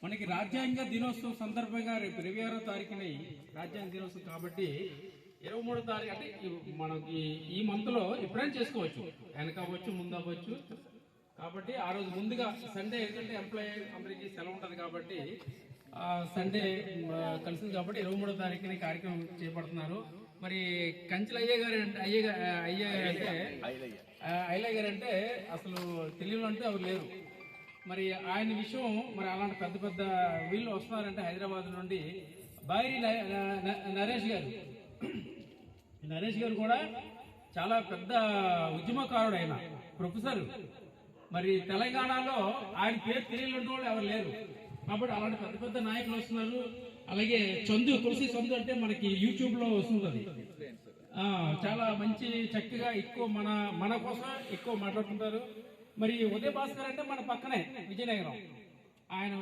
మనకి రాజ్యాంగ దినోత్సవం సందర్భంగా రేపు 26వ తారీఖున రాజ్యాంగ దినోత్సవం కాబట్టి 23వ తారీఖు అంటే మనకి ఈ మంత్లో ఎప్పుడైనా చేసుకోవచ్చు, వెనక అవ్వచ్చు ముందు అవ్వచ్చు. కాబట్టి ఆ రోజు ముందుగా సండే ఎందుకంటే ఎంప్లాయీ అందరికీ సెలవు ఉంటుంది కాబట్టి సండే కలిసింది కాబట్టి 23వ తారీఖున కార్యక్రమం చేపడుతున్నారు. మరి కంచెల అయ్య గారు అంటే అసలు తెలియదు అంటే ఎవరు లేరు. మరి ఆయన విషయం మరి అలాంటి పెద్ద పెద్ద వీళ్ళు వస్తున్నారంటే హైదరాబాద్ నుండి బైరి నరేష్ గారు కూడా చాలా పెద్ద ఉద్యమకారుడు, ఆయన ప్రొఫెసర్. మరి తెలంగాణలో ఆయన పేరు తెలియని వాళ్ళు ఎవరు లేరు. కాబట్టి అలాంటి పెద్ద పెద్ద నాయకులు వస్తున్నారు. అలాగే తులసి చందు అంటే మనకి యూట్యూబ్లో వస్తుంది, చాలా మంచి చక్కగా ఎక్కువ మన కోసం ఎక్కువ మాట్లాడుతుంటారు. మరి ఉదయ భాస్కర్ అంటే మన పక్కనే విజయనగరం, ఆయన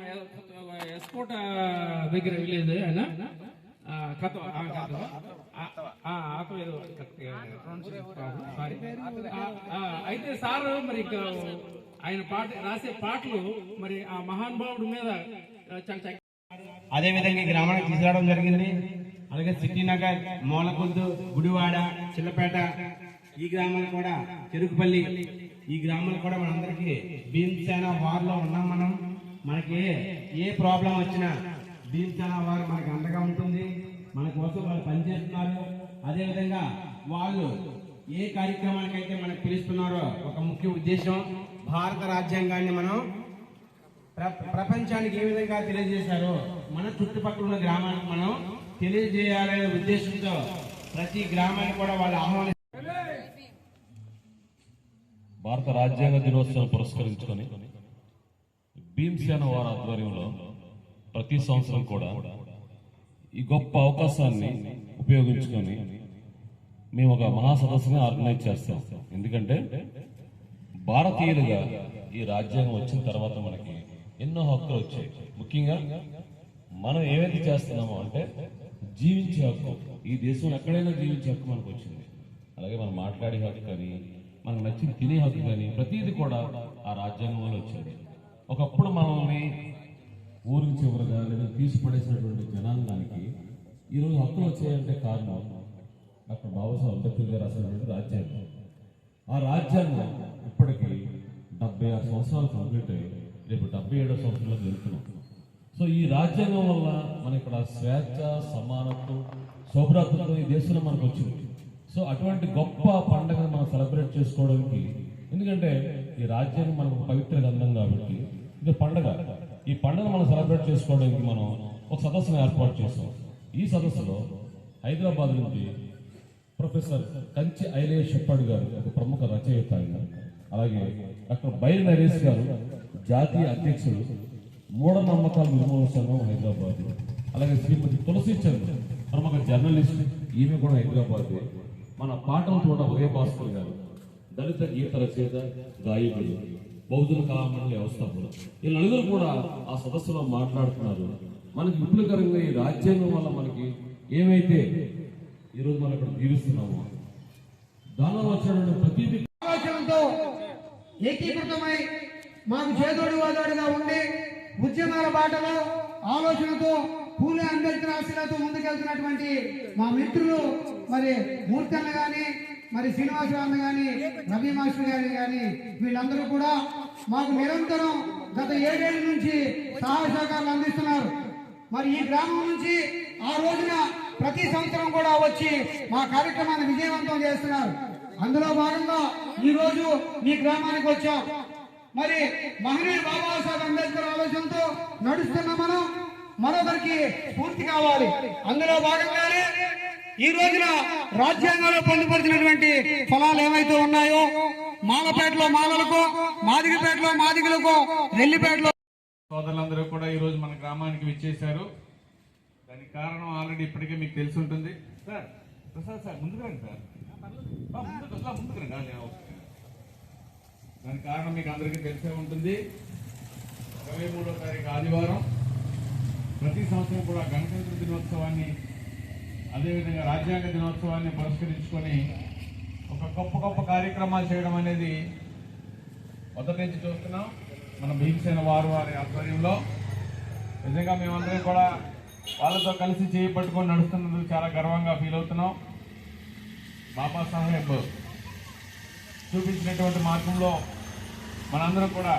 ఎస్కోట దగ్గర విలేజ్ ఆయన అయితే సార్ మరి ఆయన రాసే పాటలు మరి ఆ మహానుభావుడి మీద అదే విధంగా ఈ గ్రామానికి తీసుకురావడం జరిగింది. అలాగే సిటీనగర్, మూలకొద్దు, గుడివాడ, చిల్లపేట ఈ గ్రామాలు కూడా, చెరుకుపల్లి ఈ గ్రామాలు కూడా మనందరికీ భీమసేన వార్లో ఉన్నాం మనం. మనకి ఏ ప్రాబ్లం వచ్చినా భీమసేన వారు మనకి అండగా ఉంటుంది, మన కోసం వాళ్ళు పనిచేస్తున్నారు. అదేవిధంగా వాళ్ళు ఏ కార్యక్రమానికైతే మనకు పిలుస్తున్నారో ఒక ముఖ్య ఉద్దేశం భారత రాజ్యాంగాన్ని మనం ప్రపంచానికి ఏ విధంగా తెలియజేశారో మన చుట్టుపక్కల ఉన్న గ్రామానికి మనం తెలియజేయాలనే ఉద్దేశంతో ప్రతి గ్రామాన్ని కూడా వాళ్ళు ఆహ్వానిస్తారు. భారత రాజ్యాంగ దినోత్సవం పురస్కరించుకొని భీమసేన వారి ఆధ్వర్యంలో ప్రతి సంవత్సరం కూడా ఈ గొప్ప అవకాశాన్ని ఉపయోగించుకొని మేము ఒక మహాసదస్సుని ఆర్గనైజ్ చేస్తాం. ఎందుకంటే భారతీయులుగా ఈ రాజ్యాంగం వచ్చిన తర్వాత మనకి ఎన్నో హక్కులు వచ్చాయి. ముఖ్యంగా మనం ఏవైతే చేస్తున్నామో అంటే జీవించే హక్కు, ఈ దేశంలో ఎక్కడైనా జీవించే హక్కు మనకు వచ్చింది. అలాగే మనం మాట్లాడే హక్కు కానీ, మనకు నచ్చింది తినే హక్కు కానీ ప్రతిదీ కూడా ఆ రాజ్యాంగంలో వచ్చింది. ఒకప్పుడు మనల్ని ఊరికి చివరిగా లేదా తీసిపడేసినటువంటి జనాంగానికి ఈరోజు హక్కులు వచ్చాయంటే కారణం డాక్టర్ బాబాసాహెబ్ అంబేద్కర్ గారు రాసినటువంటి రాజ్యాంగం. ఆ రాజ్యాంగం ఇప్పటికీ 76 సంవత్సరాలు కంప్లీట్ అయ్యి రేపు 77వ సంవత్సరంలోకి వెళ్తున్నాం. సో ఈ రాజ్యాంగం వల్ల మన ఇక్కడ స్వేచ్ఛ, సమానత్వం, సౌభ్రాతృత్వం ఈ దేశంలో మనకు వచ్చింది. సో అటువంటి గొప్ప పండుగను మనం సెలబ్రేట్ చేసుకోవడానికి, ఎందుకంటే ఈ రాజ్యాంగం మనకు పవిత్ర గ్రంథం కాబట్టి ఇది పండుగ. ఈ పండుగను మనం సెలబ్రేట్ చేసుకోవడానికి మనం ఒక సదస్సును ఏర్పాటు చేస్తాం. ఈ సదస్సులో హైదరాబాద్ నుంచి ప్రొఫెసర్ కంచి ఐలయ్య షెప్పర్డ్ గారు ఒక ప్రముఖ రచయిత ఆయన, అలాగే డాక్టర్ బైరి నరేష్ గారు జాతీయ అధ్యక్షుడు మూఢనమ్మకాల నిర్మూలన సంఘం హైదరాబాద్, అలాగే శ్రీమతి తులసి చంద్ ప్రముఖ జర్నలిస్ట్, ఈమె కూడా హైదరాబాద్. మన పాటలు తోట ఉదయ భాస్కర్ గారు దళిత గీత రచయిత, గాయకుడు, బహుజన కళామండలి వ్యవస్థాపకులు. ఈ నలుగురు కూడా ఆ సదస్సులో మాట్లాడుతున్నారు. మనకి విప్లవకరంగా ఈ రాజ్యాంగం వల్ల మనకి ఏమైతే ఈరోజు మనం ఇక్కడ జీవిస్తున్నామో దానిలో వచ్చినటువంటి ప్రతి ఆలోచనతో ఏకీకృతమై మాకు చేదోడు వాదోడుగా ఉండి ఉద్యమాల బాటలో ఆలోచనతో పూలే అంబేద్కర్ ఆశయాలతో ముందుకెళ్తున్నటువంటి మా మిత్రులు మరి మూర్తన్న గాని, మరి శ్రీనివాసరావు గాని, రవి మాస్టర్ గారి గాని వీళ్ళందరూ కూడా మాకు నిరంతరం గత 7 ఏళ్ల నుంచి సహాయ సహకారాలు అందిస్తున్నారు. మరి ఈ గ్రామం నుంచి ఆ రోజున ప్రతి సంవత్సరం కూడా వచ్చి మా కార్యక్రమాన్ని విజయవంతం చేస్తున్నారు. అందులో భాగంగా ఈ రోజు ఈ గ్రామానికి వచ్చాం. మరి మహనీయుడు బాబాసాహెబ్ అంబేద్కర్ ఆలోచనతో నడుస్తున్న మనం మరొకరికి స్ఫూర్తి కావాలి. అందులో భాగంగానే ఈ రోజున రాజ్యాంగంలో పొందుపరిచినటువంటి ఫలాలు ఏవైతే ఉన్నాయో, మాలపేటలో మాలలకు, మాదిగపేటలో మాదిగలకు, రెల్లిపేటలో సోదరులందరూ కూడా ఈ రోజు మన గ్రామానికి విచ్చేశారు. దానికి కారణం ఆల్రెడీ ఇప్పటికే మీకు తెలిసి ఉంటుంది. సార్ ప్రసాద్ సార్ ముందుకు రండి సార్, ముందుకు రండి. దానికి కారణం మీకు అందరికీ తెలిసే ఉంటుంది. 23వ తారీఖు ఆదివారం ప్రతి సంవత్సరం కూడా గణతంత్ర దినోత్సవాన్ని, అదేవిధంగా రాజ్యాంగ దినోత్సవాన్ని పురస్కరించుకొని ఒక గొప్ప కార్యక్రమాలు చేయడం అనేది మొదటి నుంచి చూస్తున్నాం. మన భీమసేన వారి ఆధ్వర్యంలో నిజంగా మేమందరం కూడా వాళ్ళతో కలిసి చేయి పట్టుకొని నడుస్తున్నందుకు చాలా గర్వంగా ఫీల్ అవుతున్నాం. బాబాసాహెబ్ చూపించినటువంటి మార్గంలో మనందరం కూడా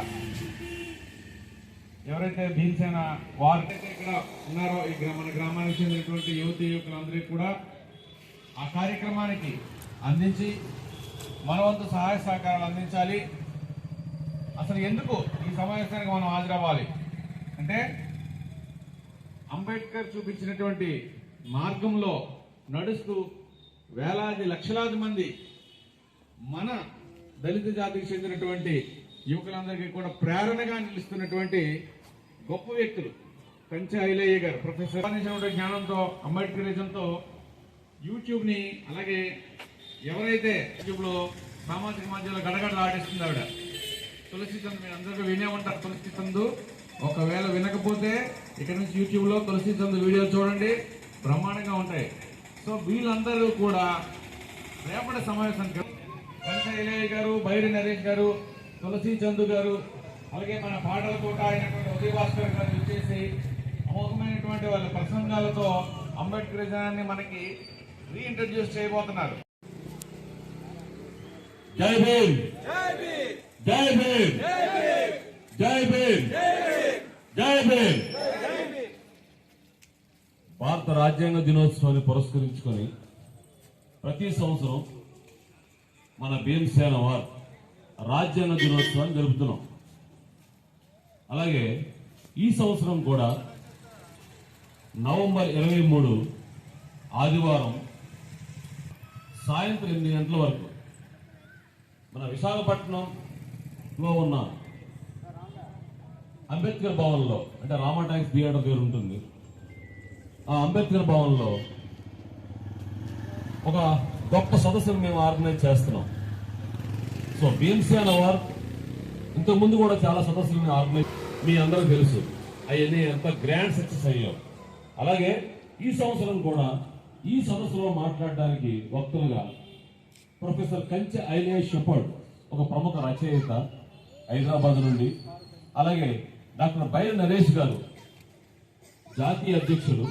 ఎవరైతే భీమసేన వారు ఇక్కడ ఉన్నారో మన గ్రామానికి చెందినటువంటి యువతి యువకులందరికీ కూడా ఆ కార్యక్రమానికి అందించి మన వంతు సహాయ సహకారాలు అందించాలి. అసలు ఎందుకు ఈ సమావేశానికి మనం హాజరవ్వాలి అంటే అంబేద్కర్ చూపించినటువంటి మార్గంలో నడుస్తూ వేలాది లక్షలాది మంది మన దళిత జాతికి చెందినటువంటి యువకులందరికీ కూడా ప్రేరణగా నిలుస్తున్నటువంటి గొప్ప వ్యక్తులు కంచె ఐలయ్య గారు, ప్రొఫెసర్ జ్ఞానంతో అంబేద్కరిజంతో యూట్యూబ్ని, అలాగే ఎవరైతే యూట్యూబ్లో సామాజిక మాధ్యమంలో గడగడలు ఆడిస్తుంది ఆవిడ తులసి చంద్. మీరు అందరికీ వినే ఉంటారు తులసి చంద్. ఒకవేళ వినకపోతే ఇక్కడ నుంచి యూట్యూబ్లో తులసి చంద్ వీడియోలు చూడండి, బ్రహ్మాండంగా ఉంటాయి. సో వీళ్ళందరూ కూడా రేపటి సమావేశానికి కంచె ఐలయ్య గారు, బైరి నరేష్ గారు, తులసి చంద్ గారు, అలాగే మన పాటల తోట అయినటువంటి ఉదయ భాస్కర్ గారు వచ్చేసి అమోఘమైనటువంటి వాళ్ళ ప్రసంగాలతో అంబేద్కరిజాన్ని మనకి రీఇంట్రడ్యూస్ చేయబోతున్నారు. జై భీమ్, జై భీమ్, జై భీమ్, జై భీమ్. భారత రాజ్యాంగ దినోత్సవాన్ని పురస్కరించుకొని ప్రతి సంవత్సరం మన భీమసేన వార్ రాజ్యాంగ దినోత్సవాన్ని జరుపుతున్నాం. అలాగే ఈ సంవత్సరం కూడా నవంబర్ 23 ఆదివారం సాయంత్రం 8 గంటల వరకు మన విశాఖపట్నంలో ఉన్న అంబేద్కర్ భవన్లో, అంటే రామా ట్యాంక్స్ థియేటర్ దగ్గర ఉంటుంది, ఆ అంబేద్కర్ భవన్లో ఒక గొప్ప సదస్సును మేము ఆర్గనైజ్ చేస్తున్నాం. సో భీమసేన వార్ ఇంతకుముందు కూడా చాలా సదస్సులను ఆర్గనైజ్, మీ అందరూ తెలుసు అవన్నీ ఎంత గ్రాండ్ సక్సెస్ అయ్యాం. అలాగే ఈ సంవత్సరం కూడా ఈ సదస్సులో మాట్లాడడానికి వక్తలుగా ప్రొఫెసర్ కంచె ఐలయ్య షెపర్డ్, ఒక ప్రముఖ రచయిత హైదరాబాద్ నుండి, అలాగే డాక్టర్ బైరి నరేష్ గారు, జాతీయ అధ్యక్షులు